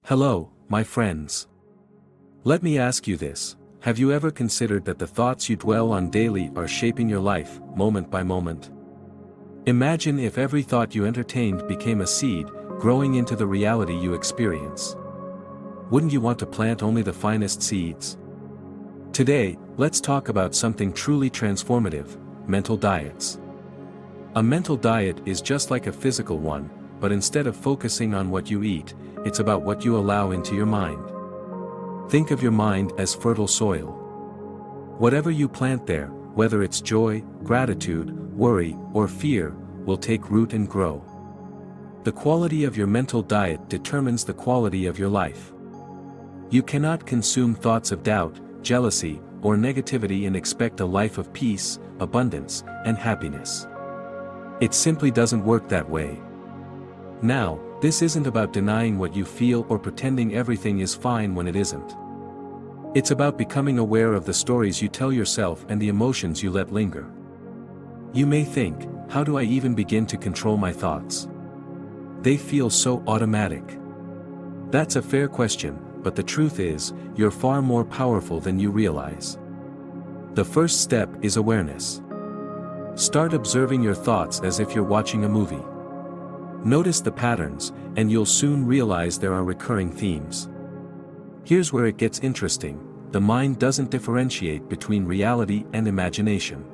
Hello, my friends. Let me ask you this: have you ever considered that the thoughts you dwell on daily are shaping your life, moment by moment? Imagine if every thought you entertained became a seed, growing into the reality you experience. Wouldn't you want to plant only the finest seeds? Today, let's talk about something truly transformative: mental diets. A mental diet is just like a physical one, but instead of focusing on what you eat, it's about what you allow into your mind. Think of your mind as fertile soil. Whatever you plant there, whether it's joy, gratitude, worry, or fear, will take root and grow. The quality of your mental diet determines the quality of your life. You cannot consume thoughts of doubt, jealousy, or negativity and expect a life of peace, abundance, and happiness. It simply doesn't work that way. Now, this isn't about denying what you feel or pretending everything is fine when it isn't. It's about becoming aware of the stories you tell yourself and the emotions you let linger. You may think, how do I even begin to control my thoughts? They feel so automatic. That's a fair question, but the truth is, you're far more powerful than you realize. The first step is awareness. Start observing your thoughts as if you're watching a movie. Notice the patterns, and you'll soon realize there are recurring themes. Here's where it gets interesting: the mind doesn't differentiate between reality and imagination.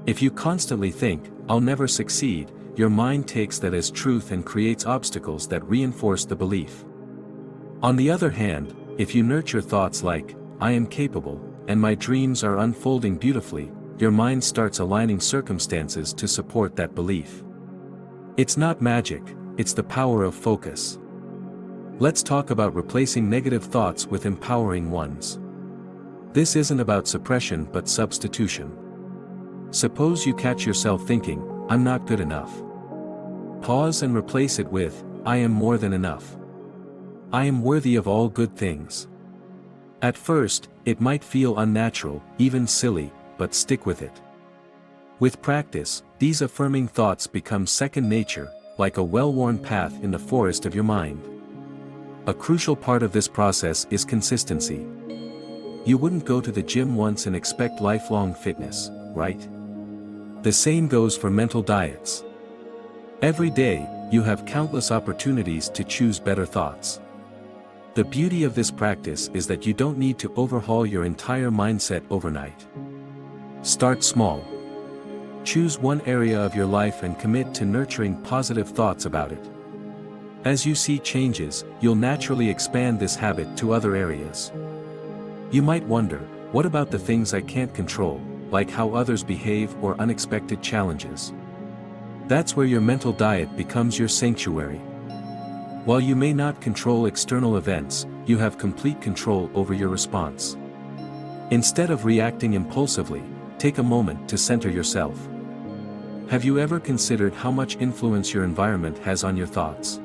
If you constantly think, "I'll never succeed," your mind takes that as truth and creates obstacles that reinforce the belief. On the other hand, if you nurture thoughts like, "I am capable, and my dreams are unfolding beautifully," your mind starts aligning circumstances to support that belief. It's not magic, it's the power of focus. Let's talk about replacing negative thoughts with empowering ones. This isn't about suppression but substitution. Suppose you catch yourself thinking, "I'm not good enough." Pause and replace it with, "I am more than enough. I am worthy of all good things." At first, it might feel unnatural, even silly, but stick with it. With practice, these affirming thoughts become second nature, like a well-worn path in the forest of your mind. A crucial part of this process is consistency. You wouldn't go to the gym once and expect lifelong fitness, right? The same goes for mental diets. Every day, you have countless opportunities to choose better thoughts. The beauty of this practice is that you don't need to overhaul your entire mindset overnight. Start small. Choose one area of your life and commit to nurturing positive thoughts about it. As you see changes, you'll naturally expand this habit to other areas. You might wonder, what about the things I can't control, like how others behave or unexpected challenges? That's where your mental diet becomes your sanctuary. While you may not control external events, you have complete control over your response. Instead of reacting impulsively, take a moment to center yourself. Have you ever considered how much influence your environment has on your thoughts?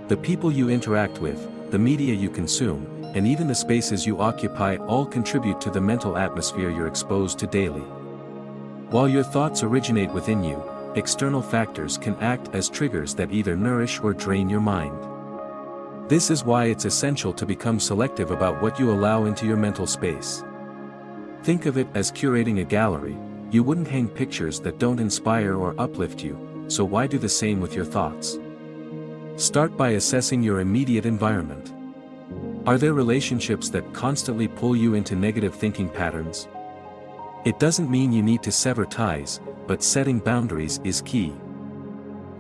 The people you interact with, the media you consume, and even the spaces you occupy all contribute to the mental atmosphere you're exposed to daily. While your thoughts originate within you, external factors can act as triggers that either nourish or drain your mind. This is why it's essential to become selective about what you allow into your mental space. Think of it as curating a gallery. You wouldn't hang pictures that don't inspire or uplift you, so why do the same with your thoughts? Start by assessing your immediate environment. Are there relationships that constantly pull you into negative thinking patterns? It doesn't mean you need to sever ties, but setting boundaries is key.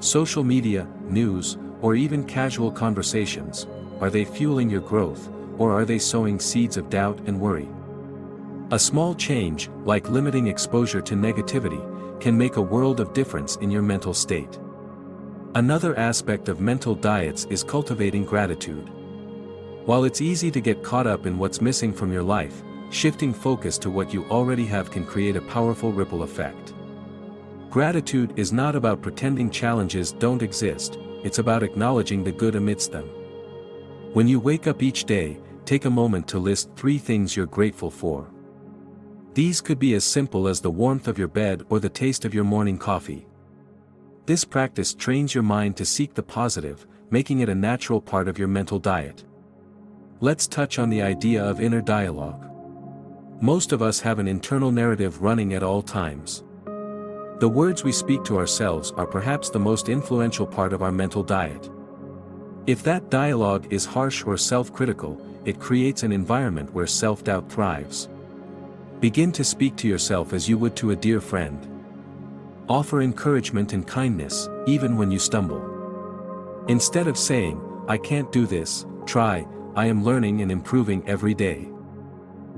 Social media, news, or even casual conversations, are they fueling your growth, or are they sowing seeds of doubt and worry? A small change, like limiting exposure to negativity, can make a world of difference in your mental state. Another aspect of mental diets is cultivating gratitude. While it's easy to get caught up in what's missing from your life, shifting focus to what you already have can create a powerful ripple effect. Gratitude is not about pretending challenges don't exist, it's about acknowledging the good amidst them. When you wake up each day, take a moment to list 3 things you're grateful for. These could be as simple as the warmth of your bed or the taste of your morning coffee. This practice trains your mind to seek the positive, making it a natural part of your mental diet. Let's touch on the idea of inner dialogue. Most of us have an internal narrative running at all times. The words we speak to ourselves are perhaps the most influential part of our mental diet. If that dialogue is harsh or self-critical, it creates an environment where self-doubt thrives. Begin to speak to yourself as you would to a dear friend. Offer encouragement and kindness, even when you stumble. Instead of saying, "I can't do this," try, "I am learning and improving every day."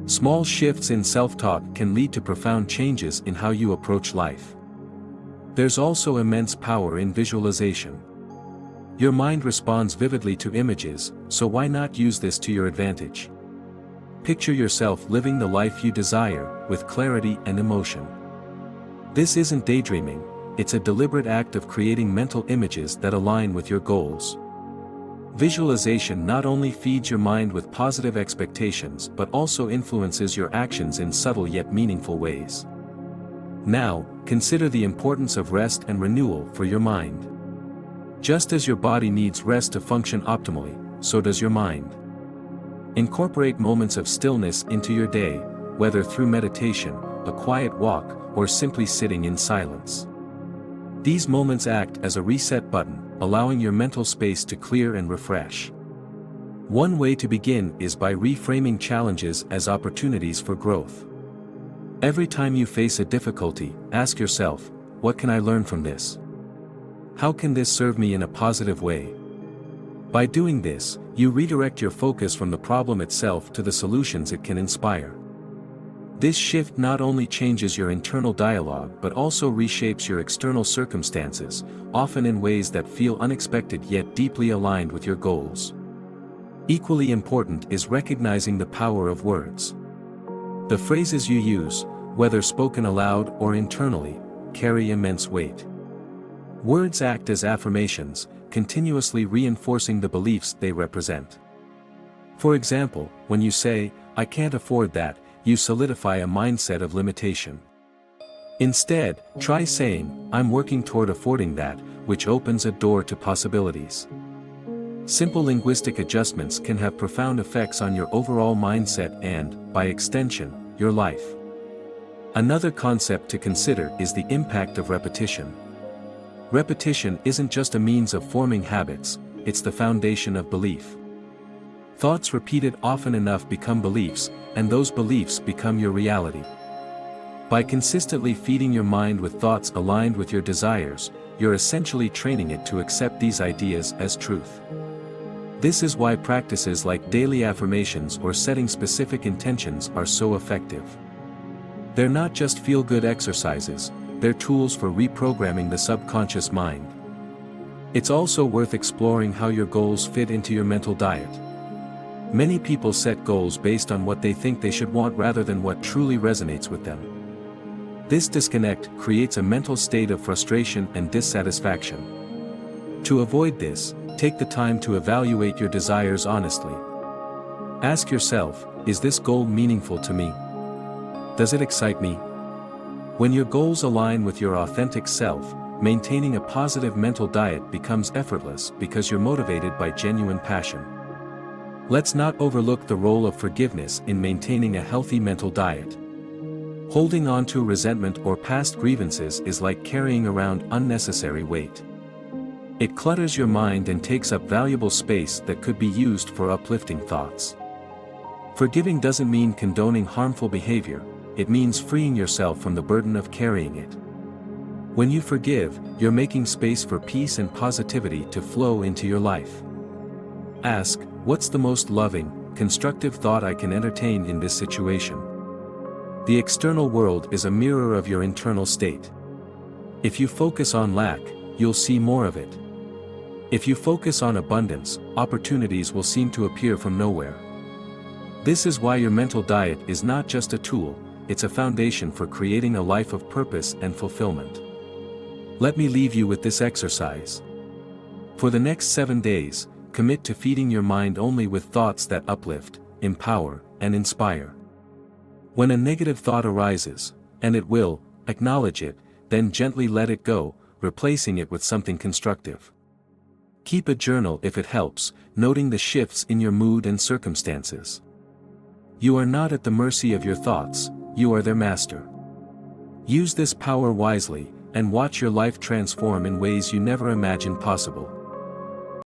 Small shifts in self-talk can lead to profound changes in how you approach life. There's also immense power in visualization. Your mind responds vividly to images, so why not use this to your advantage? Picture yourself living the life you desire, with clarity and emotion. This isn't daydreaming, it's a deliberate act of creating mental images that align with your goals. Visualization not only feeds your mind with positive expectations but also influences your actions in subtle yet meaningful ways. Now, consider the importance of rest and renewal for your mind. Just as your body needs rest to function optimally, so does your mind. Incorporate moments of stillness into your day, whether through meditation, a quiet walk, or simply sitting in silence. These moments act as a reset button, allowing your mental space to clear and refresh. One way to begin is by reframing challenges as opportunities for growth. Every time you face a difficulty, ask yourself, "What can I learn from this? How can this serve me in a positive way?" By doing this, you redirect your focus from the problem itself to the solutions it can inspire. This shift not only changes your internal dialogue but also reshapes your external circumstances, often in ways that feel unexpected yet deeply aligned with your goals. Equally important is recognizing the power of words. The phrases you use, whether spoken aloud or internally, carry immense weight. Words act as affirmations, continuously reinforcing the beliefs they represent. For example, when you say, "I can't afford that," you solidify a mindset of limitation. Instead, try saying, "I'm working toward affording that," which opens a door to possibilities. Simple linguistic adjustments can have profound effects on your overall mindset and, by extension, your life. Another concept to consider is the impact of repetition. Repetition isn't just a means of forming habits, it's the foundation of belief. Thoughts repeated often enough become beliefs, and those beliefs become your reality. By consistently feeding your mind with thoughts aligned with your desires, you're essentially training it to accept these ideas as truth. This is why practices like daily affirmations or setting specific intentions are so effective. They're not just feel-good exercises, they're tools for reprogramming the subconscious mind. It's also worth exploring how your goals fit into your mental diet. Many people set goals based on what they think they should want rather than what truly resonates with them. This disconnect creates a mental state of frustration and dissatisfaction. To avoid this, take the time to evaluate your desires honestly. Ask yourself, is this goal meaningful to me? Does it excite me? When your goals align with your authentic self, maintaining a positive mental diet becomes effortless because you're motivated by genuine passion. Let's not overlook the role of forgiveness in maintaining a healthy mental diet. Holding on to resentment or past grievances is like carrying around unnecessary weight. It clutters your mind and takes up valuable space that could be used for uplifting thoughts. Forgiving doesn't mean condoning harmful behavior, it means freeing yourself from the burden of carrying it. When you forgive, you're making space for peace and positivity to flow into your life. Ask, what's the most loving, constructive thought I can entertain in this situation? The external world is a mirror of your internal state. If you focus on lack, you'll see more of it. If you focus on abundance, opportunities will seem to appear from nowhere. This is why your mental diet is not just a tool, it's a foundation for creating a life of purpose and fulfillment. Let me leave you with this exercise. For the next 7 days, commit to feeding your mind only with thoughts that uplift, empower, and inspire. When a negative thought arises, and it will, acknowledge it, then gently let it go, replacing it with something constructive. Keep a journal if it helps, noting the shifts in your mood and circumstances. You are not at the mercy of your thoughts, you are their master. Use this power wisely, and watch your life transform in ways you never imagined possible.